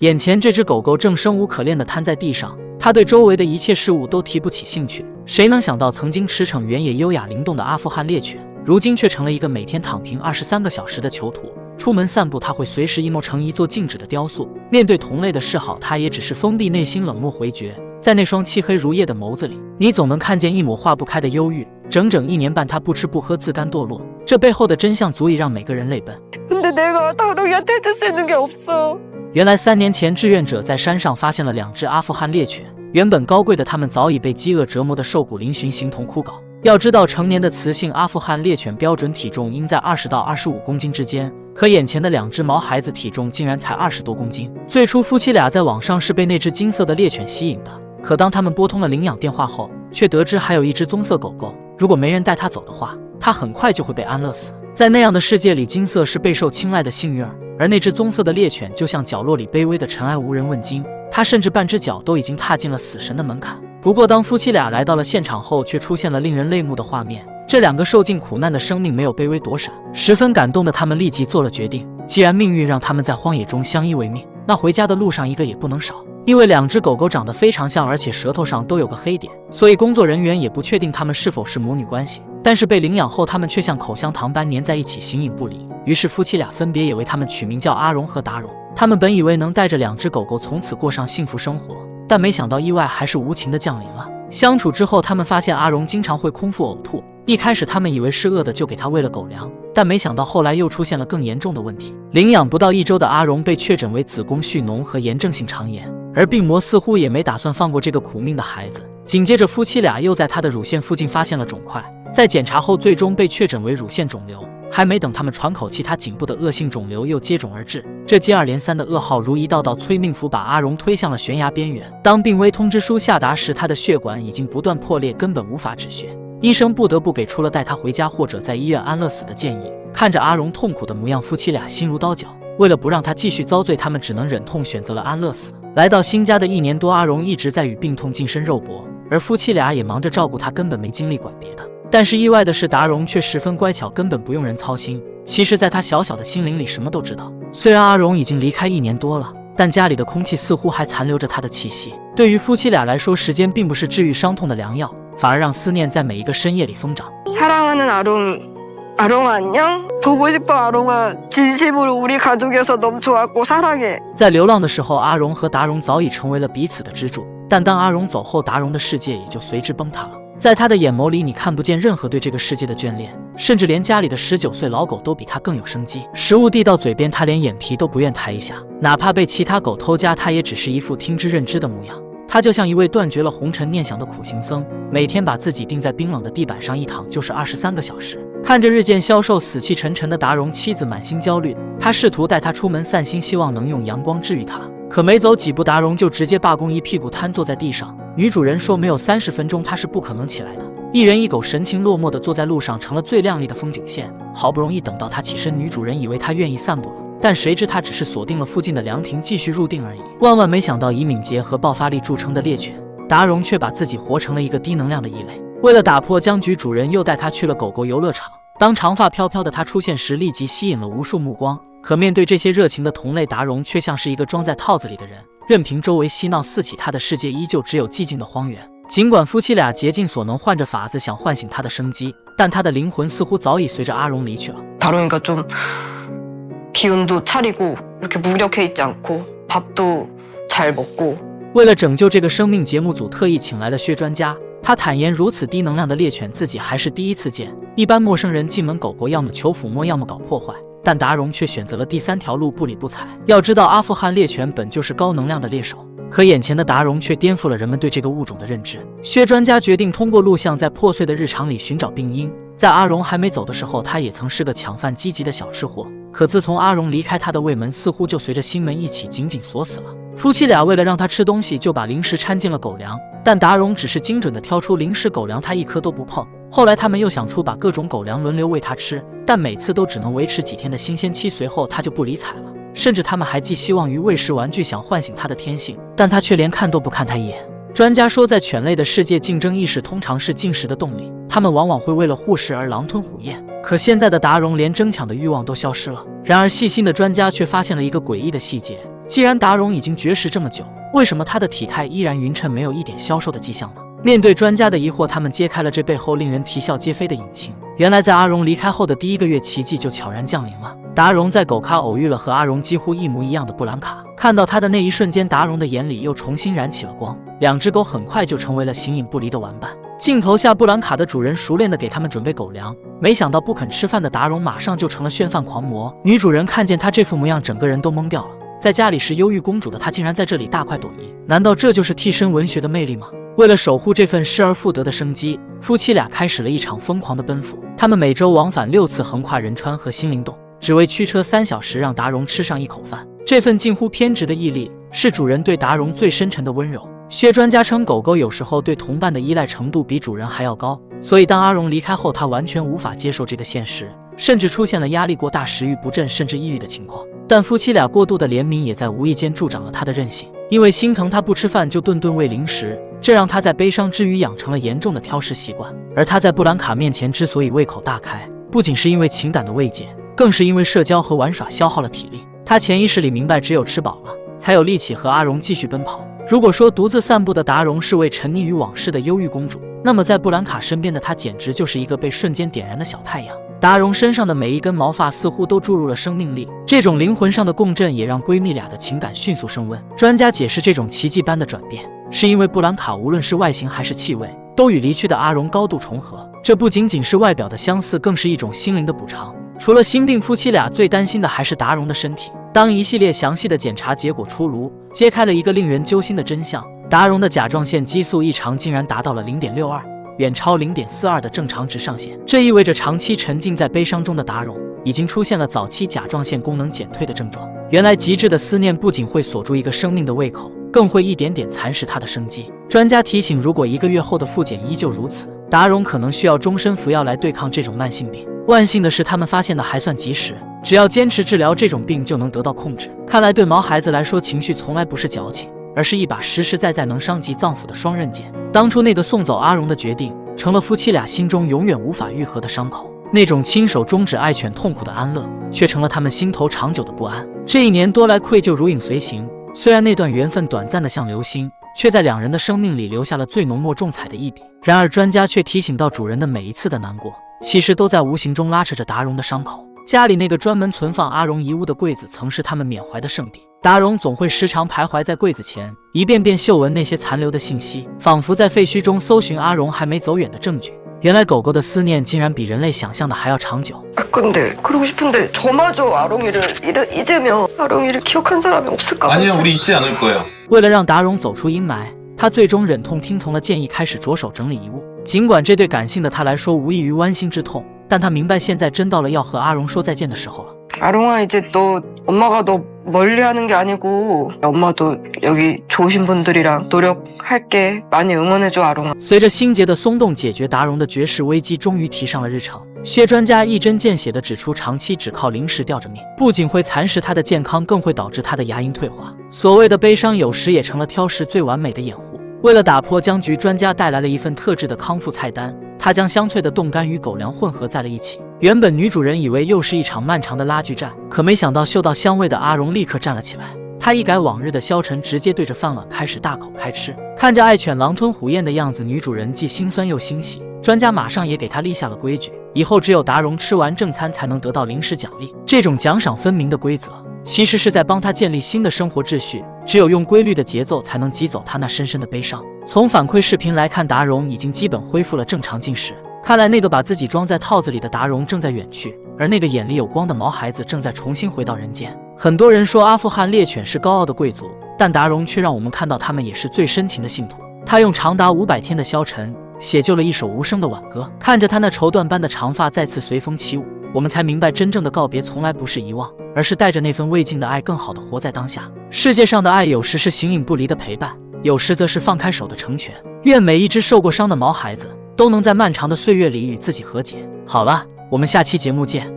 眼前這隻狗狗正生無可戀地癱在地上，它對周圍的一切事物都提不起興趣。誰能想到，曾經馳騁原野、優雅靈動的阿富汗獵犬，如今卻成了一個每天躺平23個小時的囚徒。出門散步，它會隨時 emo 成一座靜止的雕塑；面對同類的示好，它也只是封閉內心，冷漠回絕。在那雙漆黑如夜的眸子裡，你總能看見一抹化不開的憂鬱。整整1年半，他不吃不喝，自甘墮落，這背後的真相足以讓每個人淚奔。原來3年前，志願者在山上發现了2只阿富汗獵犬，原本高貴的它們早已被飢餓折磨得瘦骨嶙峋，形同枯槁。要知道，成年的雌性阿富汗獵犬標準體重應在20到25公斤之間，可眼前的2只毛孩子體重竟然才20多公斤。最初夫妻倆在網上是被那只金色的獵犬吸引的，可當他們撥通了領養電話後，卻得知還有一只棕色狗狗，如果沒人帶它走的話，它很快就會被安樂死。在那樣的世界裡，金色是備受青睞的幸運兒，而那只棕色的獵犬就像角落裡卑微的塵埃，無人問津。它甚至半只腳都已經踏進了死神的門檻。不過當夫妻倆來到了現場後，卻出現了令人淚目的畫面。這2個受盡苦難的生命沒有卑微躲閃，十分感動的他們立即做了決定，既然命運讓他們在荒野中相依為命，那回家的路上一個也不能少。因為2只狗狗長得非常像，而且舌頭上都有個黑點，所以工作人員也不確定它們是否是母女關係。但是被領養後，它們卻像口香糖般粘在一起，形影不離。於是夫妻倆分別也為它們取名叫阿榮和達榮。他們本以為能帶着2只狗狗從此過上幸福生活，但沒想到意外還是無情地降臨了。相處之後，他們發現阿榮經常會空腹嘔吐。一開始他們以為是餓的，就給他餵了狗糧，但沒想到後來又出現了更嚴重的問題。領養不到1周的阿榮被確診為子宮蓄膿和炎症性腸炎，而病魔似乎也沒打算放過這個苦命的孩子。緊接着夫妻倆又在他的乳腺附近發現了腫塊，在檢查後最終被確診為乳腺腫瘤。還沒等他們喘口氣，他頸部的惡性腫瘤又接踵而至。這接二連三的噩耗如一道道催命符，把阿榮推向了懸崖邊緣。當病危通知書下達時，他的血管已經不斷破裂，根本無法止血。醫生不得不給出了帶他回家或者在醫院安樂死的建議。看着阿榮痛苦的模樣，夫妻倆心如刀絞。為了不讓他繼續遭罪，他們只能忍痛選擇了安樂死。來到新家的1年多，阿榮一直在與病痛近身肉搏，而夫妻倆也忙着照顧他，根本沒精力管別的。但是意外的是，達榮卻十分乖巧，根本不用人操心。其實在他小小的心靈裡什麼都知道。雖然阿榮已經離開1年多了，但家裡的空氣似乎還殘留着他的氣息。對於夫妻倆來說，時間並不是治癒傷痛的良藥，反而讓思念在每一個深夜裡瘋長。사랑하는 아롱이, 아롱아 안녕? 보고 싶어 아롱아. 진심으로 우리 가족에서 너무 좋았고 사랑해. 在流浪的時候，阿榮和達榮早已成為了彼此的支柱，但當阿榮走後，達榮的世界也就隨之崩塌了。在他的眼眸裡，你看不見任何對這個世界的眷戀，甚至連家裡的19歲老狗都比他更有生機。食物遞到嘴邊，他連眼皮都不願抬一下，哪怕被其他狗偷家，他也只是一副聽之任之的模樣。他就像一位斷絕了紅塵念想的苦行僧，每天把自己釘在冰冷的地板上，一躺就是23個小時。看着日漸消瘦、死氣沉沉的達榮，妻子滿心焦慮。他試圖帶他出門散心，希望能用陽光治癒他。可沒走幾步，達榮就直接罷工，一屁股癱坐在地上。女主人說，沒有30分鐘，他是不可能起來的。一人一狗神情落寞地坐在路上，成了最亮麗的風景線。好不容易等到他起身，女主人以為他願意散步了，但誰知他只是鎖定了附近的涼亭，繼續入定而已。萬萬沒想到，以敏捷和爆發力著稱的獵犬達榮卻把自己活成了一個低能量的異類。為了打破僵局，主人又帶他去了狗狗遊樂場。當長髮飄飄的他出現時，立即吸引了無數目光。可面對這些熱情的同類，達榮卻像是一個裝在套子裡的人，任憑周圍嬉鬧四起，他的世界依舊只有寂靜的荒原。儘管夫妻倆竭盡所能，換着法子想喚醒他的生機，但他的靈魂似乎早已隨着阿榮離去了。다롱이가 좀 기운도 차리고 이렇게 무력해 있지 않고 밥도 잘 먹고。為了拯救這個生命，節目組特意請來了薛專家。他坦言，如此低能量的獵犬自己還是第一次見。一般陌生人進門，狗狗要麼求撫摸，要麼搞破壞，但達榮卻選擇了第3條路，不理不睬。要知道，阿富汗獵犬本就是高能量的獵手，可眼前的達榮卻顛覆了人們對這個物種的認知。薛專家決定通過錄像，在破碎的日常裡尋找病因。在阿榮還沒走的時候，他也曾是個搶飯積極的小吃貨。可自從阿榮離開他的胃門，似乎就隨着心門一起緊緊鎖死了。夫妻倆為了讓他吃東西，就把零食摻進了狗糧，但達榮只是精準地挑出零食狗糧，他一顆都不碰。後來他們又想出把各種狗糧輪流餵他吃，但每次都只能維持幾天的新鮮期，隨後他就不理睬了。甚至他們還寄希望於餵食玩具，想喚醒他的天性，但他卻連看都不看他一眼。專家說，在犬類的世界，競爭意識通常是進食的動力，他們往往會為了護食而狼吞虎咽。可現在的達榮連爭搶的慾望都消失了。然而細心的專家卻發現了一個詭異的細節，既然達榮已經絕食這麼久，為什麼他的體態依然勻稱，沒有一點消瘦的跡象呢？面對專家的疑惑，他們揭開了這背後令人啼笑皆非的隱情。原來在阿榮離開後的第一個月，奇蹟就悄然降臨了。達榮在狗咖偶遇了和阿榮幾乎一模一樣的布蘭卡，看到他的那一瞬間，達榮的眼裡又重新燃起了光。兩隻狗很快就成為了形影不離的玩伴。鏡頭下，布蘭卡的主人熟練地給他們準備狗糧，沒想到不肯吃飯的達榮馬上就成了炫飯狂魔。女主人看見他這副模樣，整個人都懵掉了。在家裡是憂鬱公主的她，竟然在這裡大快朵頤，難道這就是替身文學的魅力嗎？為了守護這份失而復得的生機，夫妻倆開始了一場瘋狂的奔赴。他們每周往返6次，橫跨仁川和新靈洞，只為驅車3小時讓達榮吃上一口飯。這份近乎偏執的毅力，是主人對達榮最深沉的溫柔。薛專家稱，狗狗有時候對同伴的依賴程度比主人還要高，所以當阿榮離開後，他完全無法接受這個現實，甚至出現了壓力過大、食慾不振甚至抑鬱的情況。但夫妻倆過度的憐憫也在無意間助長了他的任性，因為心疼他不吃飯就頓頓餵零食，這讓他在悲傷之餘養成了嚴重的挑食習慣。而他在布蘭卡面前之所以胃口大開，不僅是因為情感的慰藉，更是因為社交和玩耍消耗了體力。他潛意識裡明白，只有吃飽了才有力氣和阿榮繼續奔跑。如果說獨自散步的達榮是位沉溺於往事的憂鬱公主，那麼在布蘭卡身邊的她簡直就是一個被瞬間點燃的小太陽。達榮身上的每一根毛髮似乎都注入了生命力，這種靈魂上的共振也讓閨蜜倆的情感迅速升溫。專家解釋，這種奇蹟般的轉變是因為布蘭卡無論是外形還是氣味，都與離去的阿榮高度重合。這不僅僅是外表的相似，更是一種心靈的補償。除了心病，夫妻倆最擔心的還是達榮的身體。當一系列詳細的檢查結果出爐，揭開了一個令人揪心的真相：達榮的甲狀腺激素異常竟然達到了0.62，遠超0.42的正常值上限。這意味着長期沉浸在悲傷中的達榮已經出現了早期甲狀腺功能減退的症狀。原來極致的思念不僅會鎖住一個生命的胃口，更會一點點蠶食它的生機。專家提醒，如果1個月後的複檢依舊如此，達榮可能需要終身服藥來對抗這種慢性病。萬幸的是，他們發現的還算及時，只要堅持治療，這種病就能得到控制。看來對毛孩子來說，情緒從來不是矯情，而是一把實實在在能傷及臟腑的雙刃劍。當初那個送走阿榮的決定，成了夫妻倆心中永遠無法癒合的傷口。那種親手終止愛犬痛苦的安樂，卻成了他們心頭長久的不安。這1年多來，愧疚如影隨形。雖然那段緣分短暫的像流星，卻在2人的生命裡留下了最濃墨重彩的一筆。然而專家卻提醒到，主人的每一次的難過，其實都在無形中拉扯着達榮的傷口。家裡那個專門存放阿榮遺物的櫃子，曾是他們緬懷的聖地。達榮總會時常徘徊在櫃子前，一遍遍嗅聞那些殘留的信息，仿佛在廢墟中搜尋阿榮還沒走遠的證據。原來狗狗的思念竟然比人類想象的還要長久。근데 그러고 싶은데 저마저 아롱이를 잊으면 아롱이를 기억한 사람이 없을까? 아니야, 우리 잊지 않을 거야. 為了讓達榮走出陰霾，他最終忍痛聽從了建議，開始着手整理遺物。儘管這對感性的他來說無異於剜心之痛，但他明白現在真到了要和阿榮說再見的時候了。 아롱아, 이제 너 엄마가 너 멀리하는 게 아니고 엄마도 여기 좋으신 분들이랑 노력할게. 많이 응원해줘, 아롱아. 隨着心結的鬆動，解決達榮的絕食危機終於提上了日程。薛專家一針見血地指出，長期只靠零食吊着命，不僅會蠶食他的健康，更會導致他的牙齦退化。所謂的悲傷，有時也成了挑食最完美的掩護。為了打破僵局，專家帶來了一份特制的康復菜單，他將香脆的凍乾與狗糧混合在了一起。原本女主人以為又是一場漫長的拉鋸戰，可沒想到嗅到香味的阿榮立刻站了起來。他一改往日的消沉，直接對着飯碗開始大口開吃。看着愛犬狼吞虎嚥的樣子，女主人既心酸又欣喜。專家馬上也給他立下了規矩，以後只有達榮吃完正餐才能得到零食獎勵。這種獎賞分明的規則，其實是在幫他建立新的生活秩序。只有用規律的節奏，才能擊走他那深深的悲傷。從反饋視頻來看，達榮已經基本恢復了正常進食。看來那個把自己裝在套子裡的達榮正在遠去，而那個眼裡有光的毛孩子正在重新回到人間。很多人說阿富汗獵犬是高傲的貴族，但達榮卻讓我們看到他們也是最深情的信徒。他用長達500天的消沉，寫就了一首無聲的挽歌。看着他那綢緞般的長髮再次隨風起舞，我們才明白，真正的告別從來不是遺忘，而是帶着那份未盡的愛，更好地活在當下。世界上的愛，有時是形影不離的陪伴，有時則是放開手的成全。願每一隻受過傷的毛孩子都能在漫長的歲月裡與自己和解。好了，我們下期節目見。